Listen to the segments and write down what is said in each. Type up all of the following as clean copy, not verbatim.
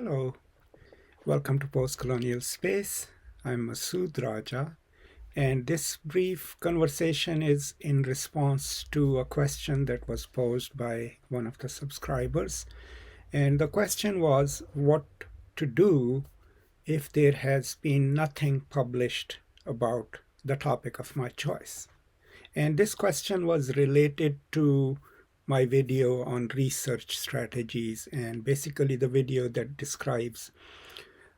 Hello, welcome to Post Colonial Space. I'm Masood Raja, and this brief conversation is in response to a question that was posed by one of the subscribers. And the question was what to do if there has been nothing published about the topic of my choice. And this question was related to my video on research strategies and basically the video that describes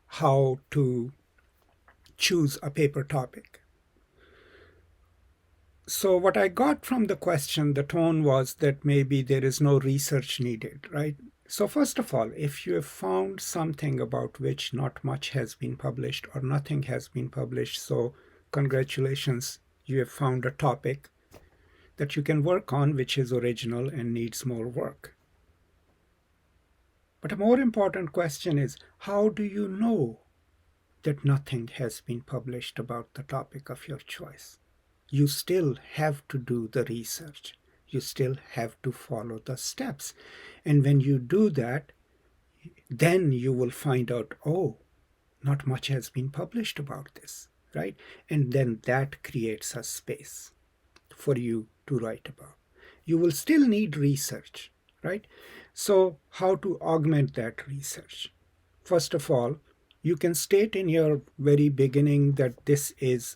how to choose a paper topic. So what I got from the question, the tone was that maybe there is no research needed, right? So first of all, if you have found something about which not much has been published or nothing has been published, so congratulations, you have found a topic that you can work on which is original and needs more work. But a more important question is, how do you know that nothing has been published about the topic of your choice? You still have to do the research. You still have to follow the steps. And when you do that, then you will find out, oh, not much has been published about this, right? And then that creates a space for you to write about. You will still need research, right? So how to augment that research? First of all, you can state in your very beginning that this is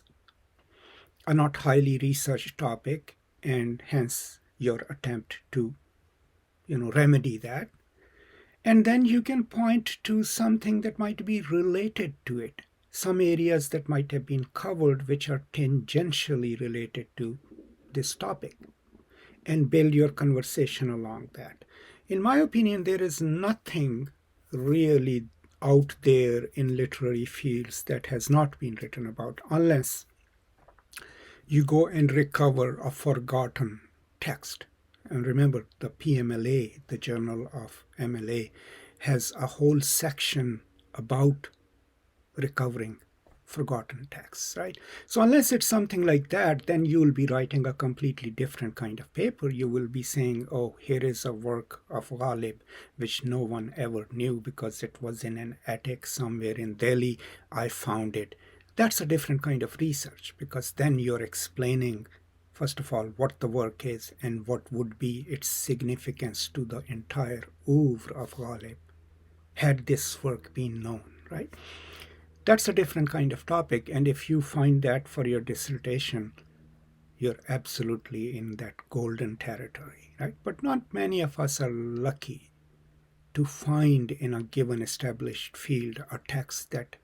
a not highly researched topic, and hence your attempt to remedy that. And then you can point to something that might be related to it, some areas that might have been covered which are tangentially related to this topic, and build your conversation along that. In my opinion, there is nothing really out there in literary fields that has not been written about, unless you go and recover a forgotten text. And remember, the PMLA, the Journal of MLA, has a whole section about recovering forgotten texts, right? So unless it's something like that, then you will be writing a completely different kind of paper. You will be saying, oh, here is a work of Ghalib, which no one ever knew because it was in an attic somewhere in Delhi. I found it. That's a different kind of research, because then you're explaining, first of all, what the work is and what would be its significance to the entire oeuvre of Ghalib had this work been known, right? That's a different kind of topic, and if you find that for your dissertation, you're absolutely in that golden territory, right? But not many of us are lucky to find in a given established field a text that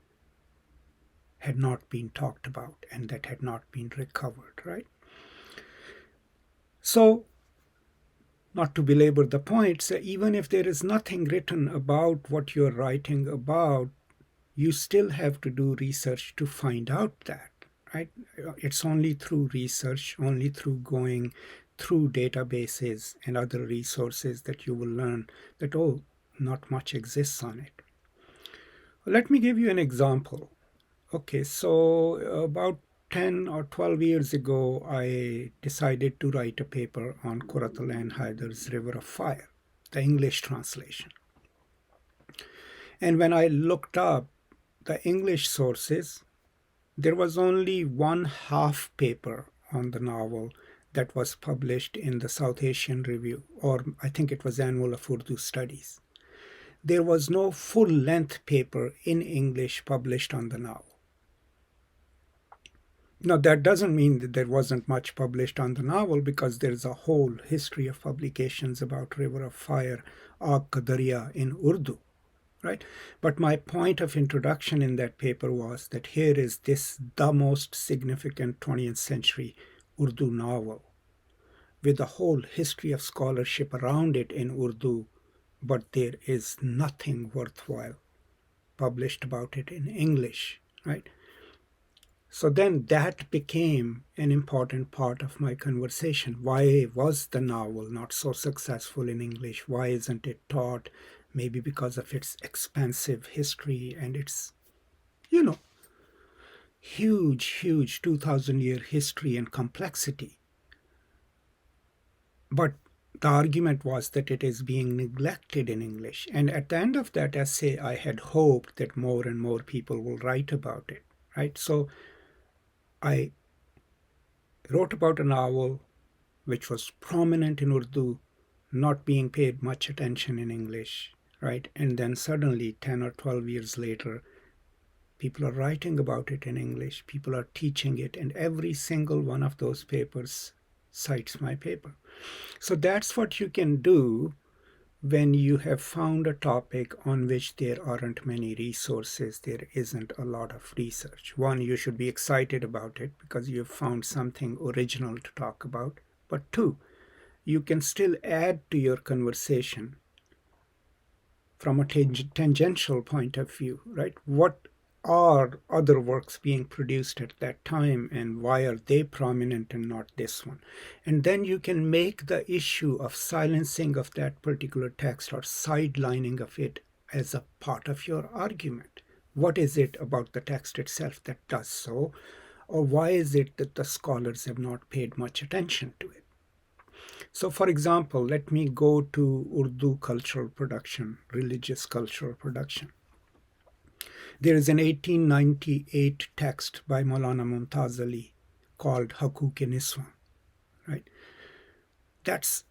had not been talked about and that had not been recovered, right? So, not to belabor the point, even if there is nothing written about what you're writing about, you still have to do research to find out that, right? It's only through research, only through going through databases and other resources that you will learn that, oh, not much exists on it. Let me give you an example. Okay, so about 10 or 12 years ago, I decided to write a paper on Kuratalan Haidar's River of Fire, the English translation. And when I looked up the English sources, there was only one half paper on the novel that was published in the South Asian Review, or I think it was Annual of Urdu Studies. There was no full-length paper in English published on the novel. Now, that doesn't mean that there wasn't much published on the novel, because there's a whole history of publications about River of Fire, Aag Ka Darya in Urdu, right? But my point of introduction in that paper was that here is this, the most significant 20th century Urdu novel, with a whole history of scholarship around it in Urdu, but there is nothing worthwhile published about it in English, right? So then that became an important part of my conversation. Why was the novel not so successful in English? Why isn't it taught? Maybe because of its expansive history and its, huge 2,000-year history and complexity. But the argument was that it is being neglected in English. And at the end of that essay, I had hoped that more and more people will write about it, right? So I wrote about a novel which was prominent in Urdu, not being paid much attention in English, right? And then suddenly, 10 or 12 years later, people are writing about it in English, people are teaching it, and every single one of those papers cites my paper. So that's what you can do when you have found a topic on which there aren't many resources, there isn't a lot of research. One, you should be excited about it because you've found something original to talk about. But two, you can still add to your conversation from a tangential point of view, right? What are other works being produced at that time and why are they prominent and not this one? And then you can make the issue of silencing of that particular text or sidelining of it as a part of your argument. What is it about the text itself that does so? Or why is it that the scholars have not paid much attention to it? So, for example, let me go to Urdu cultural production, religious cultural production. There is an 1898 text by Maulana Mumtaz Ali called Hukuk-e-Niswan, right? That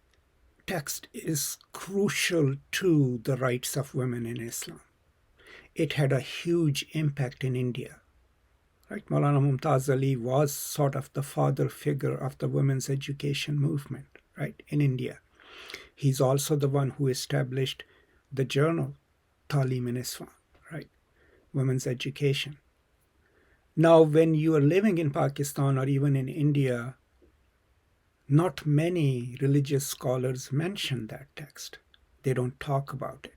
text is crucial to the rights of women in Islam. It had a huge impact in India, right? Maulana Mumtaz Ali was sort of the father figure of the women's education movement, right, in India. He's also the one who established the journal Talim-e-Niswan, right, women's education. Now, when you are living in Pakistan or even in India, not many religious scholars mention that text. They don't talk about it.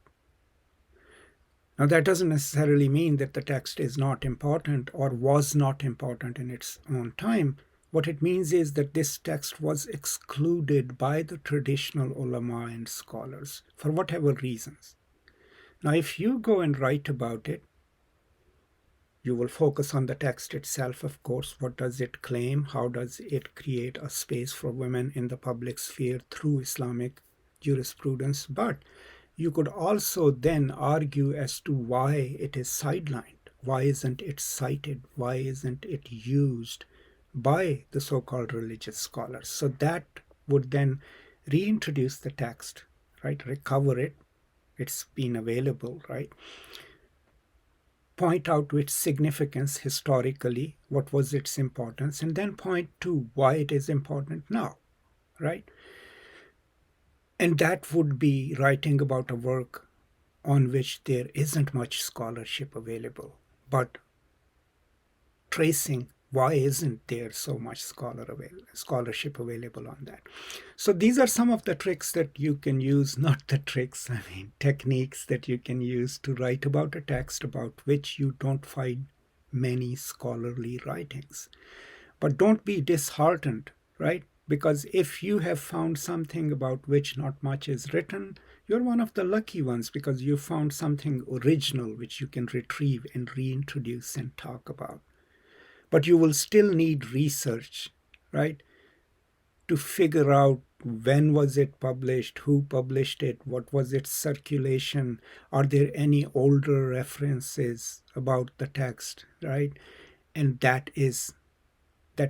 Now, that doesn't necessarily mean that the text is not important or was not important in its own time. What it means is that this text was excluded by the traditional ulama and scholars for whatever reasons. Now, if you go and write about it, you will focus on the text itself, of course. What does it claim? How does it create a space for women in the public sphere through Islamic jurisprudence? But you could also then argue as to why it is sidelined. Why isn't it cited? Why isn't it used by the so-called religious scholars? So that would then reintroduce the text, right? Recover it. It's been available, right? Point out to its significance historically, what was its importance, and then point to why it is important now, right? And that would be writing about a work on which there isn't much scholarship available, but tracing why isn't there so much scholarship available on that. So these are some of the tricks that you can use, not the tricks, I mean techniques that you can use to write about a text about which you don't find many scholarly writings. But don't be disheartened, right? Because if you have found something about which not much is written, you're one of the lucky ones because you found something original which you can retrieve and reintroduce and talk about. But you will still need research, right, to figure out when was it published, who published it, what was its circulation, are there any older references about the text, right? And that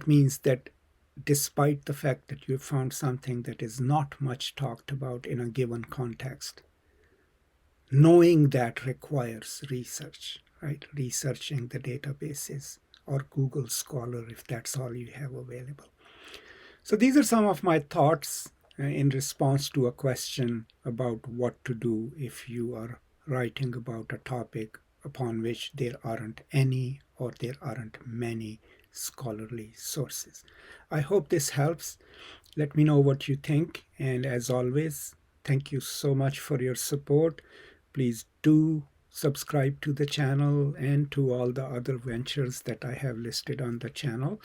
means that despite the fact that you found something that is not much talked about in a given context, knowing that requires research, right? Researching the databases or Google Scholar if that's all you have available. So these are some of my thoughts in response to a question about what to do if you are writing about a topic upon which there aren't any or there aren't many scholarly sources. I hope this helps. Let me know what you think. And as always, thank you so much for your support. Please do subscribe to the channel and to all the other ventures that I have listed on the channel.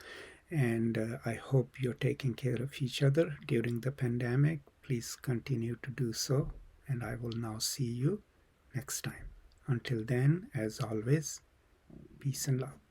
And I hope you're taking care of each other during the pandemic. Please continue to do so. And I will now see you next time. Until then, as always, peace and love.